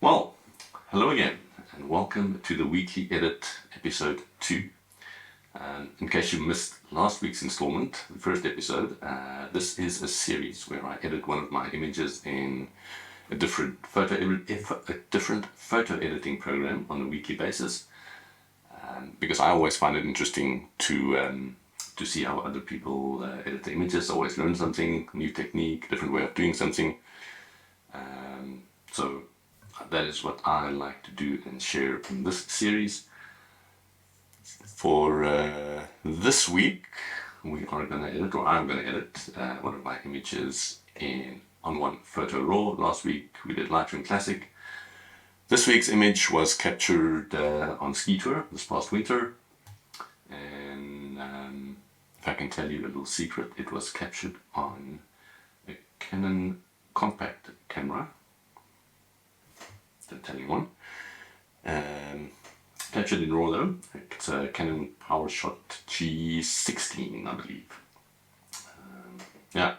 Well, hello again, and welcome to the Weekly Edit episode 2. In case you missed last week's installment, the first episode, this is a series where I edit one of my images in a different photo editing program on a weekly basis, because I always find it interesting to see how other people edit the images. I always learn something, new technique, different way of doing something. So that is what I like to do and share in this series. For this week, we are going to edit, or I'm going to edit, one of my images in ON1 Photo RAW. Last week we did Lightroom Classic. This week's image was captured on ski tour this past winter, and if I can tell you a little secret, it was captured on a Canon compact camera. Don't tell anyone. Captured in RAW though. It's a Canon PowerShot G16, I believe. Yeah,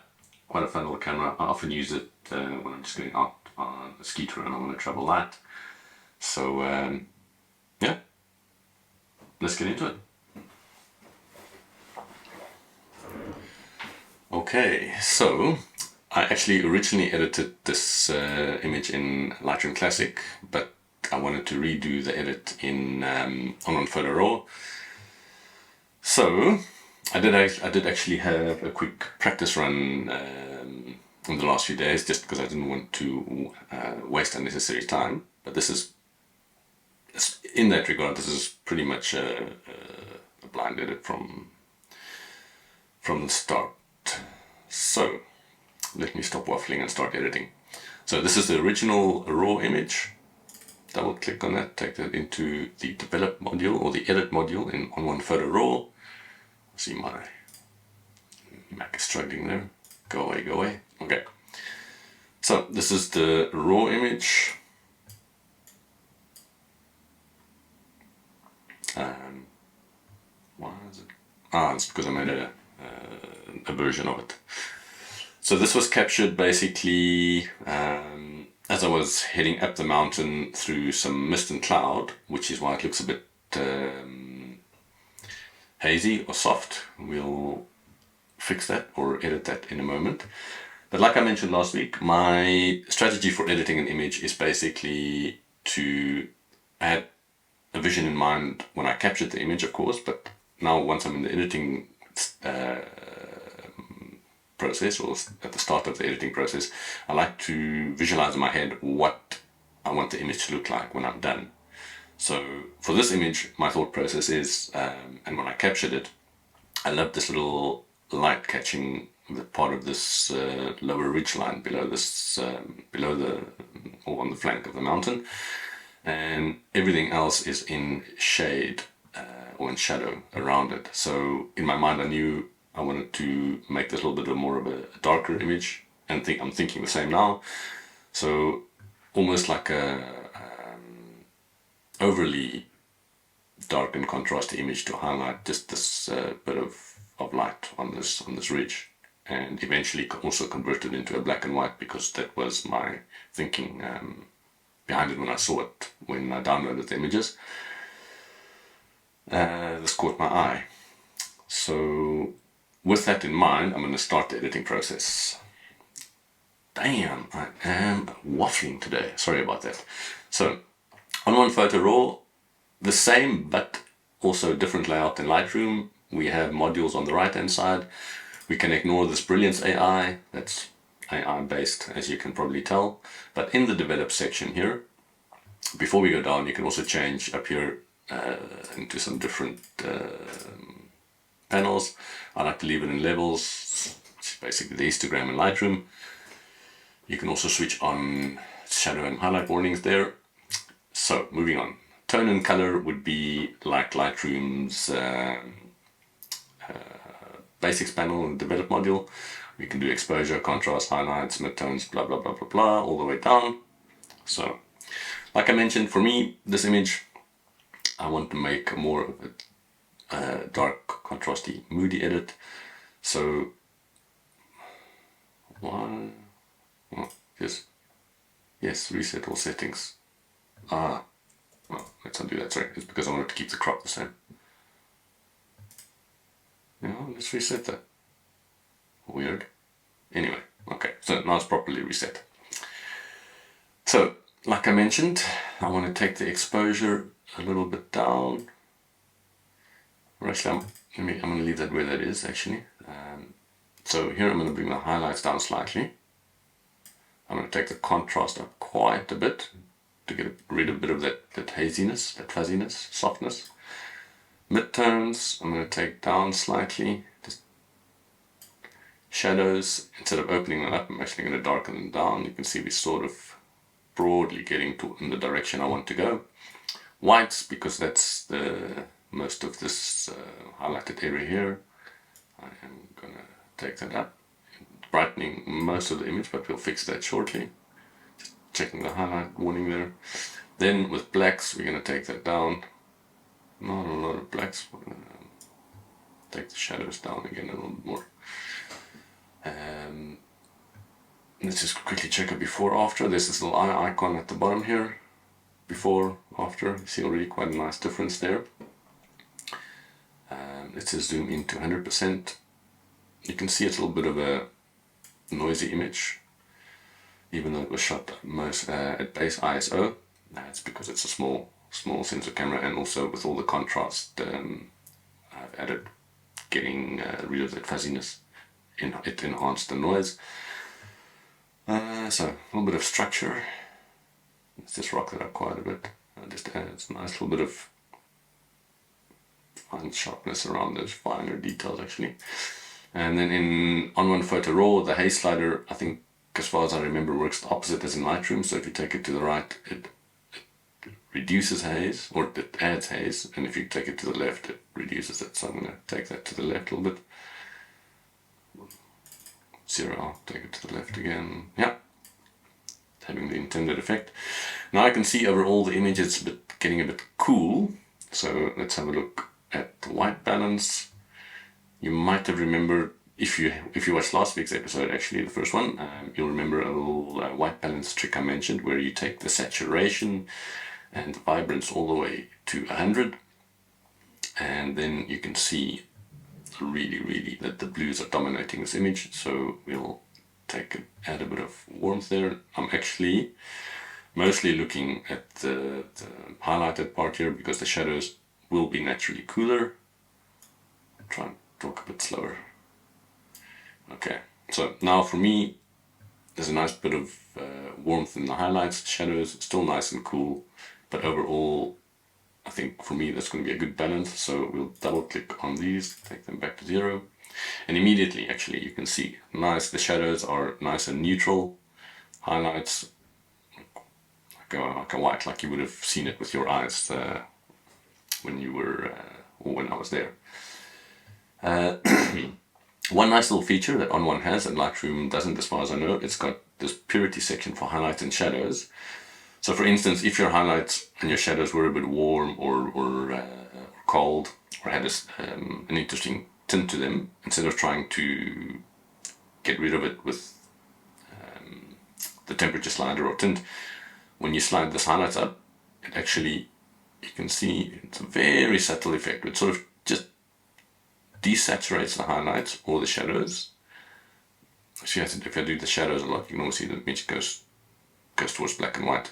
quite a fun little camera. I often use it when I'm just going out on a ski tour and I want to travel light. So yeah, let's get into it. Okay, so I actually originally edited this image in Lightroom Classic, but I wanted to redo the edit in ON1 Photo RAW. So I did actually have a quick practice run in the last few days, just because I didn't want to waste unnecessary time. But this is, in that regard, this is pretty much a blind edit from the start. So let me stop waffling and start editing. So this is the original RAW image. Double click on that, take that into the develop module or the edit module in ON1 Photo RAW. See, my Mac is struggling there. Go away, go away. Okay. So this is the RAW image. Why is it? It's because I made a version of it. So this was captured basically as I was heading up the mountain through some mist and cloud, which is why it looks a bit hazy or soft. We'll fix that or edit that in a moment. But like I mentioned last week, my strategy for editing an image is basically to add a vision in mind when I captured the image, of course, but now once I'm in the editing process, or at the start of the editing process, I like to visualize in my head what I want the image to look like when I'm done. So for this image, my thought process is, and when I captured it, I love this little light catching the part of this lower ridge line below this, below the, or on the flank of the mountain, and everything else is in shade or in shadow around it. So in my mind, I knew I wanted to make this a little bit more of a darker image, and I'm thinking the same now. So almost like a overly dark and contrasty image to highlight just this bit of light on this ridge, and eventually also convert it into a black and white, because that was my thinking behind it when I saw it, when I downloaded the images. This caught my eye. So with that in mind, I'm going to start the editing process. Damn, I am waffling today. Sorry about that. So, ON1 Photo RAW, the same but also different layout in Lightroom. We have modules on the right hand side. We can ignore this Brilliance AI. That's AI based, as you can probably tell. But in the develop section here, before we go down, you can also change up here into some different panels. I like to leave it in levels, which is basically the histogram in Lightroom. You can also switch on shadow and highlight warnings there. So moving on, tone and color would be like Lightroom's basics panel and develop module. We can do exposure, contrast, highlights, midtones, blah blah blah blah blah, all the way down. So like I mentioned, for me, this image, I want to make more of a dark, contrasty, moody edit. So why? Well, yes, reset all settings. well, let's undo that, sorry. It's because I wanted to keep the crop the same. Let's reset that. Weird. Anyway, okay, so now it's properly reset. So, like I mentioned, I want to take the exposure a little bit down. Or actually, I'm going to leave that where that is, actually. So here I'm going to bring the highlights down slightly. I'm going to take the contrast up quite a bit to get rid of a bit of that haziness, that fuzziness, softness. Midtones, I'm going to take down slightly. Just shadows, instead of opening them up, I'm actually going to darken them down. You can see we're sort of broadly getting in the direction I want to go. Whites, because that's the most of this highlighted area here. I am going to take that up, brightening most of the image, but we'll fix that shortly. Just checking the highlight warning there. Then with blacks, we're going to take that down. Not a lot of blacks. We're going to take the shadows down again a little bit more. Let's just quickly check a before after. There's this little eye icon at the bottom here. Before, after. You see already quite a nice difference there. Let's just zoom in to 100%. You can see it's a little bit of a noisy image, even though it was shot at base ISO. It's because it's a small sensor camera, and also with all the contrast I've added, getting rid of that fuzziness. It enhanced the noise. So a little bit of structure. Let's just rock that up quite a bit. Just adds a nice little bit of fine sharpness around those finer details actually. And then in ON1 Photo RAW, the haze slider, I think as far as I remember, works the opposite as in Lightroom. So if you take it to the right, it reduces haze, or it adds haze, and if you take it to the left, it reduces it. So I'm going to take that to the left a little bit. 0, I'll take it to the left again. Yeah, having the intended effect. Now I can see overall the image is getting a bit cool. So let's have a look at the white balance. You might have remembered, if you watched last week's episode, actually the first one, you'll remember a little white balance trick I mentioned, where you take the saturation and the vibrance all the way to 100, and then you can see really that the blues are dominating this image. So we'll add a bit of warmth there. I'm actually mostly looking at the highlighted part here, because the shadows will be naturally cooler. I'll try and talk a bit slower. Okay, so now for me, there's a nice bit of warmth in the highlights, shadows, still nice and cool, but overall, I think for me that's going to be a good balance. So we'll double click on these, take them back to 0, and immediately actually you can see the shadows are nice and neutral, highlights like a white, like you would have seen it with your eyes when you were, or when I was there. One nice little feature that ON1 has and Lightroom doesn't, as far as I know, it's got this purity section for highlights and shadows. So for instance, if your highlights and your shadows were a bit warm or cold, or had an interesting tint to them, instead of trying to get rid of it with the temperature slider or tint, when you slide this highlights up, it actually, you can see it's a very subtle effect. It sort of just desaturates the highlights or the shadows. So if I do the shadows a lot, you can almost see the image goes towards black and white.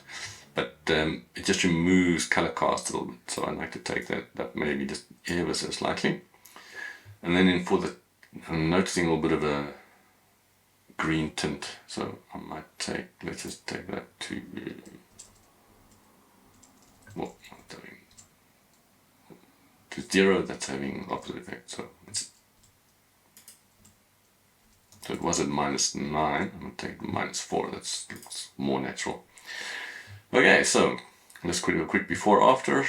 But it just removes color cast a little bit. So I like to take that maybe just ever so slightly. And then I'm noticing a little bit of a green tint. So I might let's just take that to, well, to 0, that's having opposite effect. So it was at -9, I'm going to take -4, that looks more natural. Okay, so let's do a quick before after.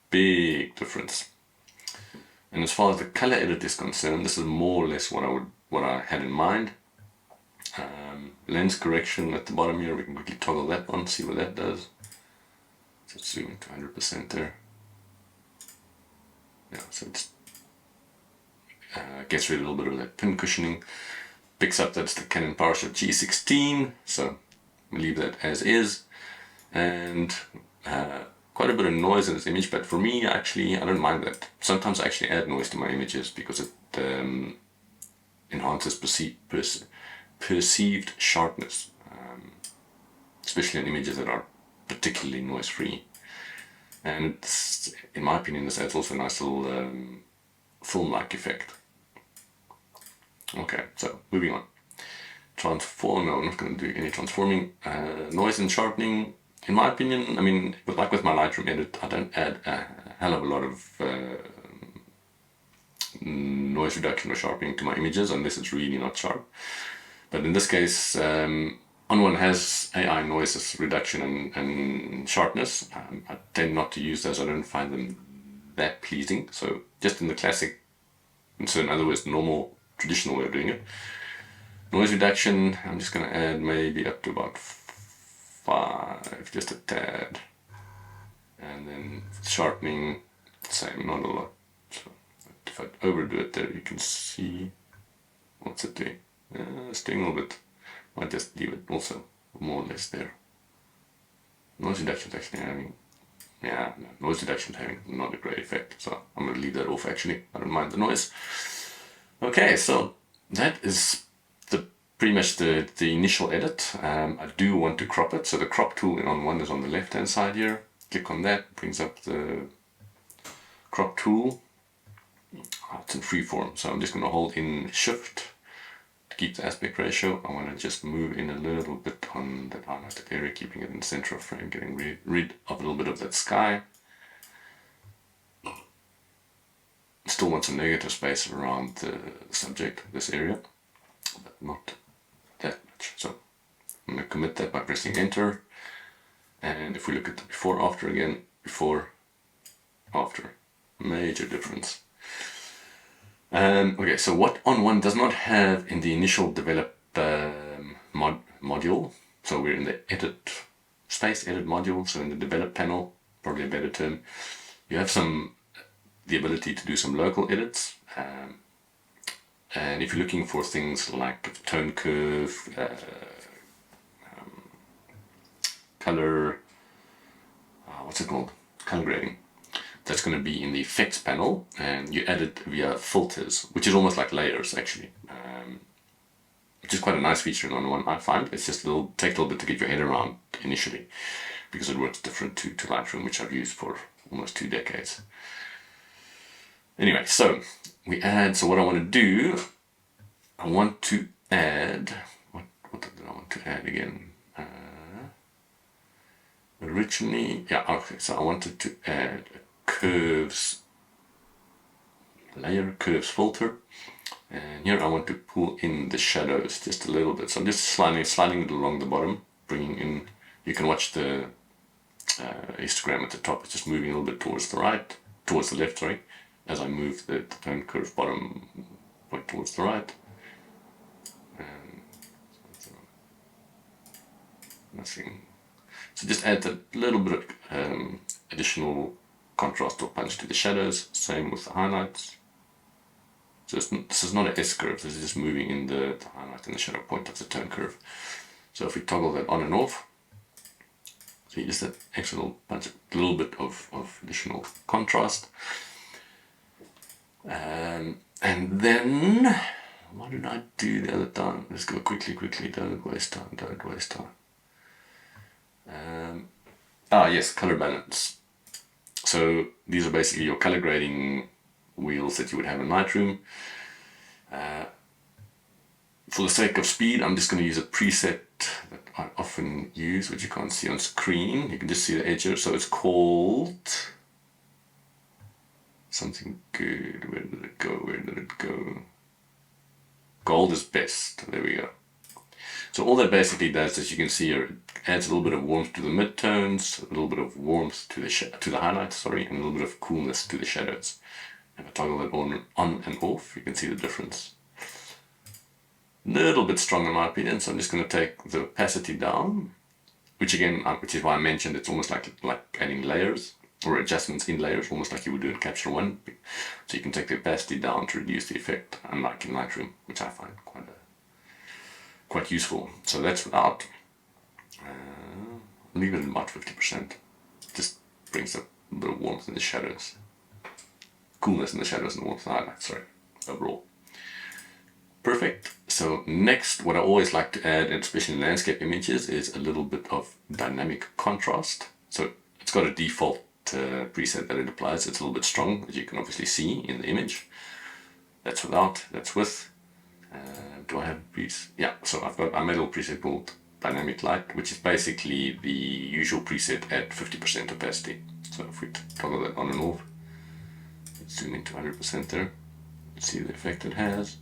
Big difference. And as far as the color edit is concerned, this is more or less what I had in mind. Lens correction at the bottom here, we can quickly toggle that on, see what that does. Let's zoom into 100% there. Yeah, so it's gets rid of a little bit of that pin cushioning. Picks up that's the Canon PowerShot G16, so leave that as is, and quite a bit of noise in this image, but for me, actually, I don't mind that. Sometimes I actually add noise to my images because it enhances perceived sharpness, especially in images that are particularly noise-free. And it's, in my opinion, this adds also a nice little film-like effect. Okay, so moving on. Transform, no, I'm not going to do any transforming. Noise and sharpening, in my opinion, I mean, like with my Lightroom edit, I don't add a hell of a lot of noise reduction or sharpening to my images unless it's really not sharp. But in this case, ON1 has AI noise reduction and sharpness. I tend not to use those, I don't find them that pleasing. So just in the classic, so in other words, normal, traditional way of doing it. Noise reduction, I'm just going to add maybe up to about 5, just a tad. And then sharpening, same, not a lot. So if I overdo it there, you can see what's it doing. It's doing a little bit. Might just leave it also more or less there. Noise reduction is actually having, noise reduction is having not a great effect. So I'm going to leave that off actually. I don't mind the noise. Okay, so that is pretty much the initial edit. I do want to crop it. So the crop tool in ON1 is on the left hand side here. Click on that, brings up the crop tool. It's in freeform, so I'm just going to hold in Shift to keep the aspect ratio. I want to just move in a little bit on that highlighted area, keeping it in the center of frame, getting rid of a little bit of that sky. Still want some negative space around the subject, this area, but not that much. So I'm going to commit that by pressing enter. And if we look at the before after again, before after, major difference. Okay, so what ON1 does not have in the initial develop module, so we're in the edit space, edit module, so in the develop panel, probably a better term, you have the ability to do some local edits. And if you're looking for things like tone curve, color, what's it called? Color grading. That's going to be in the effects panel, and you add it via filters, which is almost like layers actually. Which is quite a nice feature in ON1, I find. It's just takes a little bit to get your head around initially, because it works different to Lightroom, which I've used for almost 2 decades. Anyway, so we add, so what I want to do, I want to add, what did I want to add again? Originally, okay, so I wanted to add a curves layer, curves filter, and here I want to pull in the shadows just a little bit. So I'm just sliding it along the bottom, bringing in, you can watch the histogram at the top, it's just moving a little bit towards the right, towards the left, sorry, as I move the tone curve bottom point towards the right. And nothing. So just add a little bit of additional contrast or punch to the shadows, same with the highlights. So this is not an S curve, this is just moving in the highlight and the shadow point of the tone curve. So if we toggle that on and off, so you just that extra little punch, a little bit of additional contrast. And then, what did I do the other time? Let's go quickly, don't waste time. Yes, color balance. So these are basically your color grading wheels that you would have in Lightroom. For the sake of speed, I'm just going to use a preset that I often use, which you can't see on screen. You can just see the edge here. So it's called something good. Where did it go? Gold is best. There we go. So all that basically does, as you can see here, it adds a little bit of warmth to the midtones, a little bit of warmth to the highlights, and a little bit of coolness to the shadows. If I toggle that on and off, you can see the difference. A little bit strong in my opinion, so I'm just going to take the opacity down, which is why I mentioned it's almost like adding layers or adjustments in layers, almost like you would do in Capture One. So you can take the opacity down to reduce the effect, unlike in Lightroom, which I find quite useful. So that's without. leave it at about 50%. Just brings up a bit of warmth in the shadows. Coolness in the shadows and warmth in the highlights, sorry, overall. Perfect. So next, what I always like to add, especially in landscape images, is a little bit of dynamic contrast. So it's got a default preset that it applies. It's a little bit strong, as you can obviously see in the image. That's without, that's with. Do I have a preset? Yeah, so I made a little preset called Dynamic Light, which is basically the usual preset at 50% opacity. So if we toggle that on and off, let's zoom into 100% there, see the effect it has.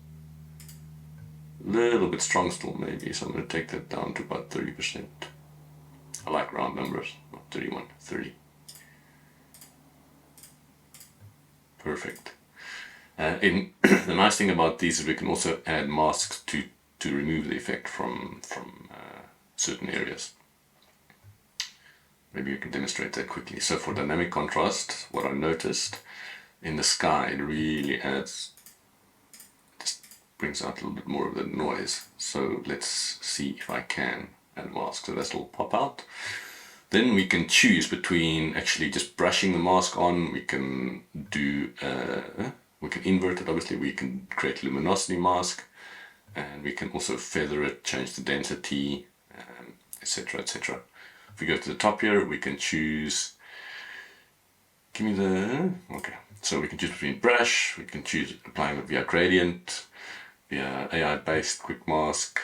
A little bit strong still maybe, so I'm going to take that down to about 30%. I like round numbers, not 31, 30. Perfect. The nice thing about these is we can also add masks to remove the effect from certain areas. Maybe you can demonstrate that quickly. So for dynamic contrast, what I noticed in the sky, it really adds, just brings out a little bit more of the noise. So let's see if I can add mask. So that's a little pop out. Then we can choose between actually just brushing the mask on. We can do, we can invert it obviously. We can create luminosity mask, and we can also feather it, change the density, etc, etc. If we go to the top here, we can choose, give me the, okay. So we can choose between brush, we can choose applying it via gradient, via AI-based quick mask,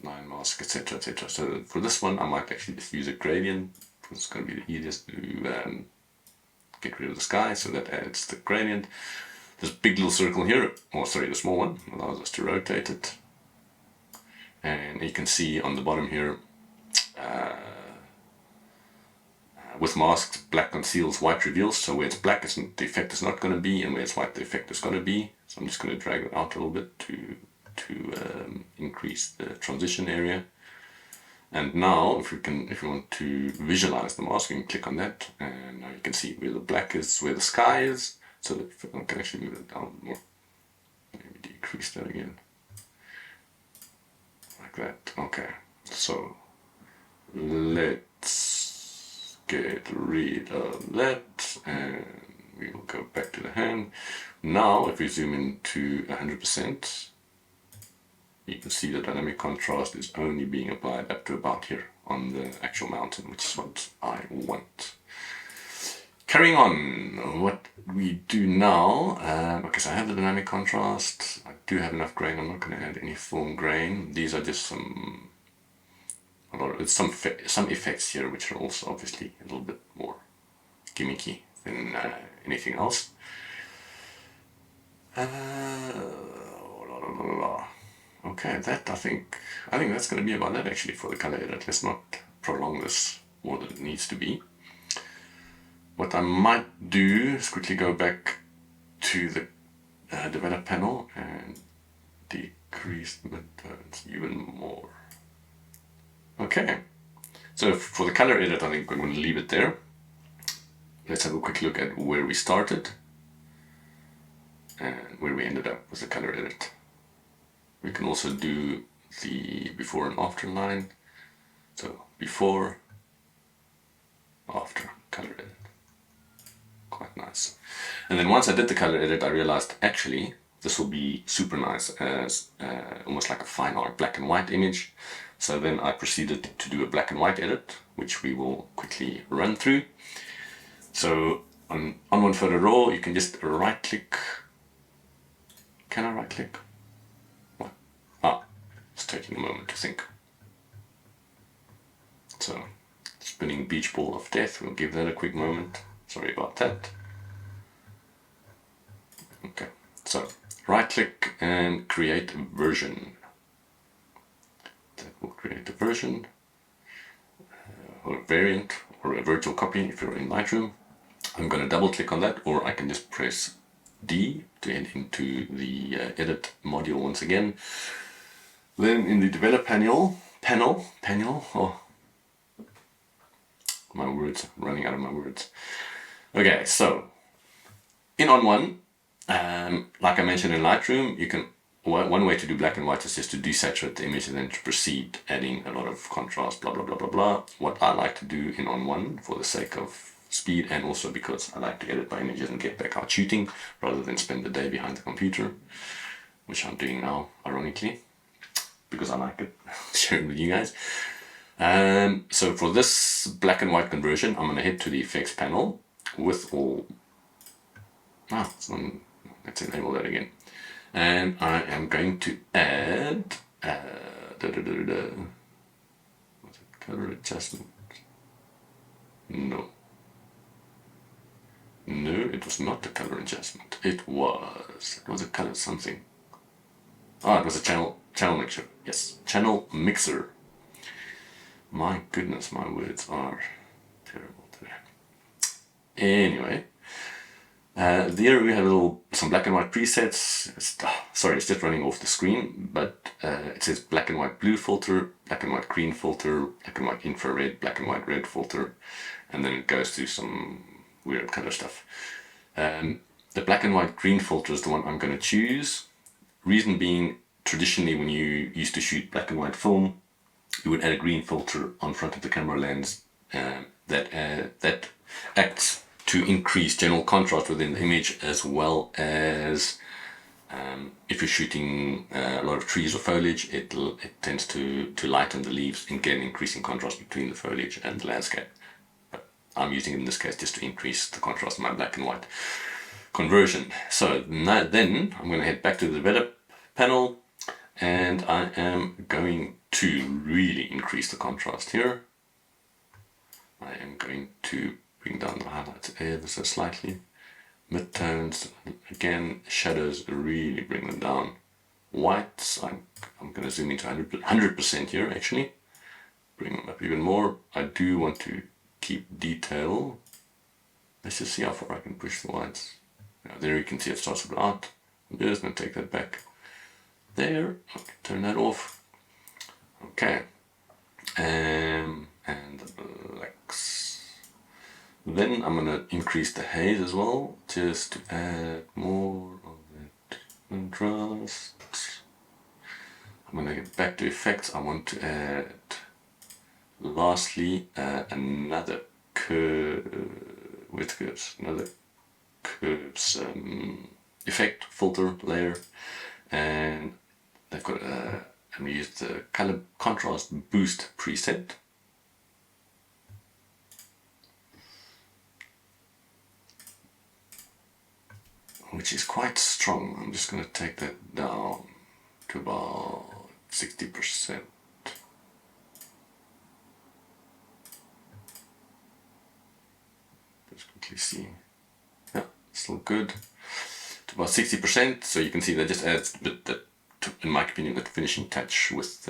line mask, etc, etc. So for this one, I might actually just use a gradient, because it's going to be the easiest to get rid of the sky, so that adds the gradient. This big little circle here, or sorry, the small one, allows us to rotate it. And you can see on the bottom here, with masks, black conceals, white reveals. So where it's black, the effect is not going to be, and where it's white, the effect is going to be. So I'm just going to drag it out a little bit to increase the transition area. And now, if you want to visualize the mask, you can click on that, and now you can see where the black is, where the sky is. So that I can actually move it down a bit more. Maybe decrease that again, like that. Okay. So let's get rid of that, and we will go back to the hand. Now, if we zoom into 100%, you can see the dynamic contrast is only being applied up to about here on the actual mountain, which is what I want. Carrying on, what we do now, okay, so I have the dynamic contrast, I do have enough grain, I'm not going to add any film grain. These are just some effects here, which are also obviously a little bit more gimmicky than anything else. Okay, that I think that's going to be about that actually for the color edit. Let's not prolong this more than it needs to be. What I might do is quickly go back to the develop panel and decrease the midtones even more. Okay, so for the color edit, I think I'm going to leave it there. Let's have a quick look at where we started and where we ended up with the color edit. We can also do the before and after line. So before, after, color edit. Quite nice. And then once I did the color edit, I realized actually this will be super nice as almost like a fine art black and white image. So then I proceeded to do a black and white edit, which we will quickly run through. So on ON1 Photo RAW, you can just right click. Can I right click? What? Ah, it's taking a moment to think. So spinning beach ball of death, we'll give that a quick moment. Sorry about that. Okay, so right click and create a version. That will create a version or a variant or a virtual copy if you're in Lightroom. I'm going to double click on that, or I can just press D to head into the edit module once again. Then in the develop panel, oh, my words, I'm running out of my words. Okay, so in ON1, like I mentioned in Lightroom, you can one way to do black and white is just to desaturate the image and then to proceed adding a lot of contrast, blah, blah, blah, blah, blah. What I like to do in ON1 for the sake of speed and also because I like to edit my images and get back out shooting rather than spend the day behind the computer, which I'm doing now, ironically, because I like it, sharing with you guys. So for this black and white conversion, I'm going to head to the effects panel with all... let's enable that again. And I am going to add what's it, color adjustment. No, it was not the color adjustment. It was a color something. It was a channel mixer. Yes, channel mixer. My goodness, my words are terrible today. Anyway. There we have some black and white presets. It's just running off the screen, but it says black and white blue filter, black and white green filter, black and white infrared, black and white red filter, and then it goes to some weird color stuff. The black and white green filter is the one I'm going to choose. Reason being, traditionally when you used to shoot black and white film, you would add a green filter on front of the camera lens that acts to increase general contrast within the image, as well as if you're shooting a lot of trees or foliage, it tends to lighten the leaves and get an increasing contrast between the foliage and the landscape. But I'm using it in this case just to increase the contrast in my black and white conversion. So now, then I'm going to head back to the develop panel, and I am going to really increase the contrast here. I am going to bring down the highlights ever so slightly. Midtones, again, shadows, really bring them down. Whites, I'm going to zoom into 100% here actually. Bring them up even more. I do want to keep detail. Let's just see how far I can push the whites. Now, there you can see it starts with out. I'm just going to take that back. There, okay, turn that off. Okay. And the blacks. Then I'm going to increase the haze as well, just to add more of that contrast. I'm going to get back to effects. I want to add, lastly, another curve with curves, another curves effect filter layer, and I've got I'm going to use the color contrast boost preset. Which is quite strong. I'm just going to take that down to about 60%. Just quickly see. Yeah, still good. To about 60%, so you can see that just adds a bit, in my opinion, that finishing touch with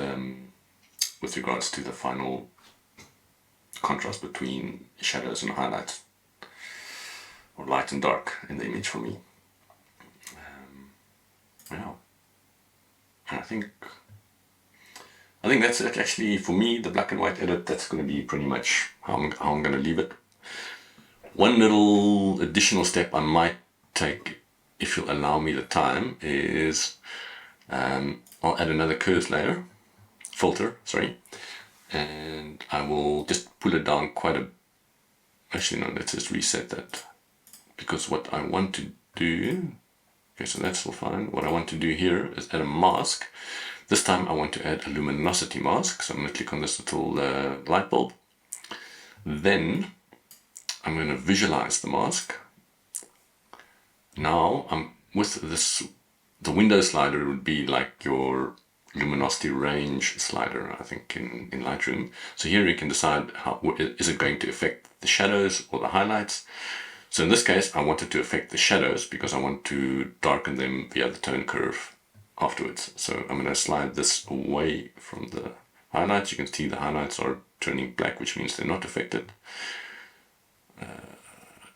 regards to the final contrast between shadows and highlights, or light and dark in the image for me. Yeah, I think that's it actually for me. The black and white edit, that's going to be pretty much how I'm going to leave it. One little additional step I might take, if you'll allow me the time, is I'll add another curves layer, filter, and I will just pull it down quite a... Actually no, let's just reset that, because what I want to do... Okay, so that's all fine. What I want to do here is add a mask. This time I want to add a luminosity mask. So I'm going to click on this little light bulb. Then I'm going to visualize the mask. Now I'm with this, the window slider would be like your luminosity range slider, I think, in Lightroom. So here you can decide how is it going to affect the shadows or the highlights. So in this case, I wanted to affect the shadows because I want to darken them via the tone curve afterwards. So I'm going to slide this away from the highlights. You can see the highlights are turning black, which means they're not affected,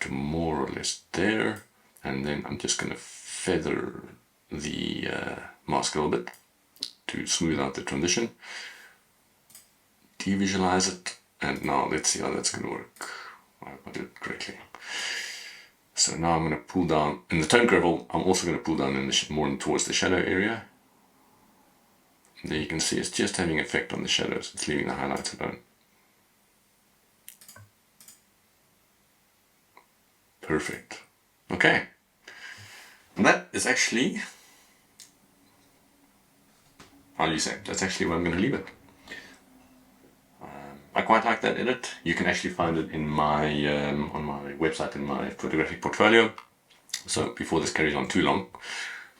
to more or less there. And then I'm just going to feather the mask a little bit to smooth out the transition. Devisualize it. And now let's see how that's going to work. I hope I did it correctly. So now I'm going to pull down, in the tone curve, I'm also going to pull down in more towards the shadow area. There you can see it's just having effect on the shadows. It's leaving the highlights alone. Perfect. Okay. And that is actually, how do you say, that's actually where I'm going to leave it. I quite like that edit. You can actually find it in my on my website in my photographic portfolio. So before this carries on too long,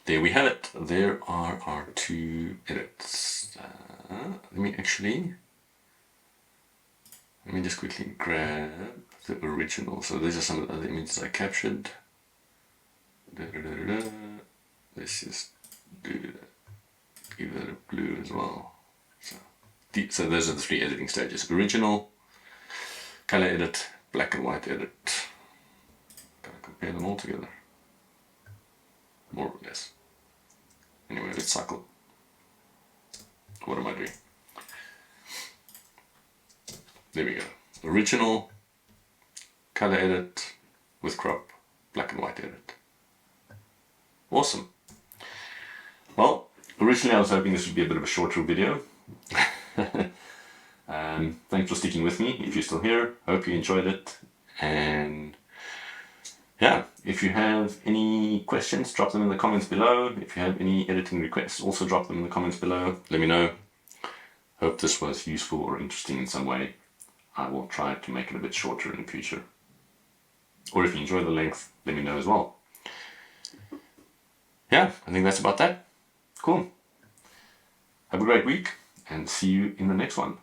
there we have it. There are our two edits. Let me just quickly grab the original. So these are some of the other images I captured. Let's just do that. Give that a blue as well. So those are the three editing stages: original, color edit, black and white edit. Gotta compare them all together, more or less. Anyway, let's cycle. What am I doing? There we go. Original, color edit with crop, black and white edit. Awesome. Well, originally I was hoping this would be a bit of a shorter video. Thanks for sticking with me. If you're still here, hope you enjoyed it. And yeah, if you have any questions, drop them in the comments below. If you have any editing requests, also drop them in the comments below. Let me know. Hope this was useful or interesting in some way. I will try to make it a bit shorter in the future. Or if you enjoy the length, let me know as well. Yeah, I think that's about that. Cool. Have a great week and see you in the next one.